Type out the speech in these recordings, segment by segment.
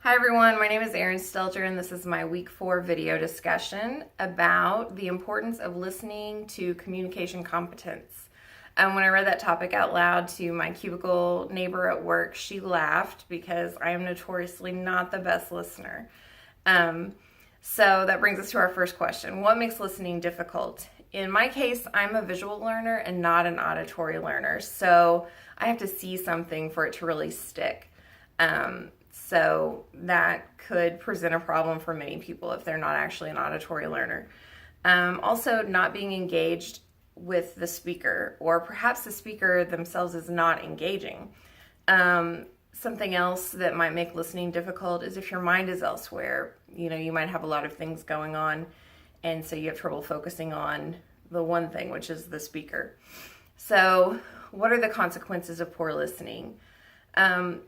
Hi everyone, my name is Erin Stelter and this is my week 4 video discussion about the importance of listening to communication competence. When I read that topic out loud to my cubicle neighbor at work, she laughed because I am notoriously not the best listener. So that brings us to our first question. What makes listening difficult? In my case, I'm a visual learner and not an auditory learner, so I have to see something for it to really stick. So that could present a problem for many people if they're not actually an auditory learner. Also, not being engaged with the speaker, or perhaps the speaker themselves is not engaging. Something else that might make listening difficult is if your mind is elsewhere. You might have a lot of things going on, and so you have trouble focusing on the one thing, which is the speaker. So, what are the consequences of poor listening?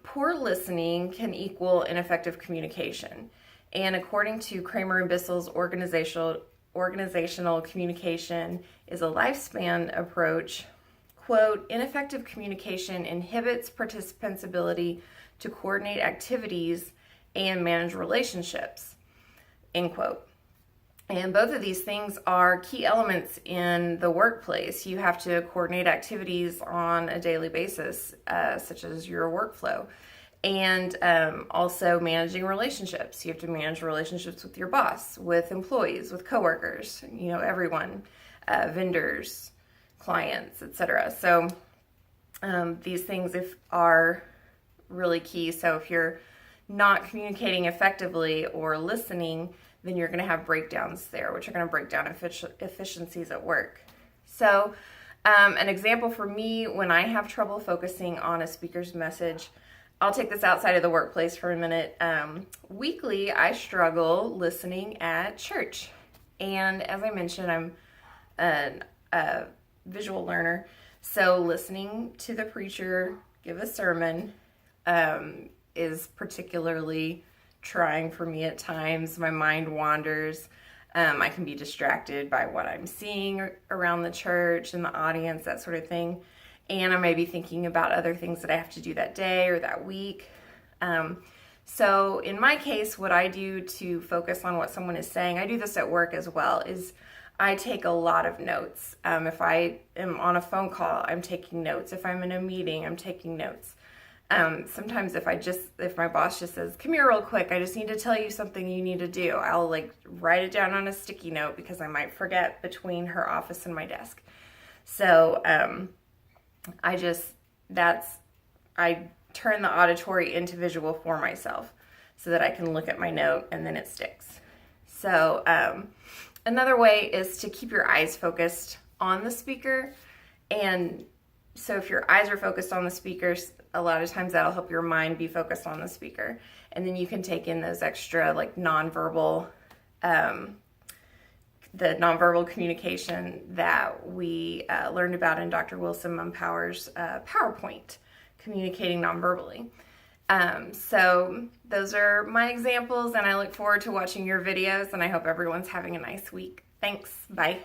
Poor listening can equal ineffective communication. And according to Kramer and Bissell's organizational communication is a lifespan approach, quote, ineffective communication inhibits participants' ability to coordinate activities and manage relationships, end quote. And both of these things are key elements in the workplace. You have to coordinate activities on a daily basis, such as your workflow, and also managing relationships. You have to manage relationships with your boss, with employees, with coworkers, everyone, vendors, clients, etc. So these things are really key. So if you're not communicating effectively or listening, then you're going to have breakdowns there, which are going to break down efficiencies at work. So an example for me, when I have trouble focusing on a speaker's message, I'll take this outside of the workplace for a minute. Weekly, I struggle listening at church. And as I mentioned, I'm a visual learner. So listening to the preacher give a sermon is particularly trying for me at times. My mind wanders. I can be distracted by what I'm seeing around the church and the audience, that sort of thing. And I may be thinking about other things that I have to do that day or that week. So in my case, what I do to focus on what someone is saying, I do this at work as well, is I take a lot of notes. If I am on a phone call, I'm taking notes. If I'm in a meeting, I'm taking notes. Sometimes if my boss just says, come here real quick, I just need to tell you something you need to do, I'll write it down on a sticky note because I might forget between her office and my desk. So, I turn the auditory into visual for myself so that I can look at my note and then it sticks. So, another way is to keep your eyes focused on the speaker. And so if your eyes are focused on the speakers, a lot of times that'll help your mind be focused on the speaker. And then you can take in those extra nonverbal, the nonverbal communication that we learned about in Dr. Wilson Mumpower's PowerPoint, communicating nonverbally. So those are my examples, and I look forward to watching your videos, and I hope everyone's having a nice week. Thanks. Bye.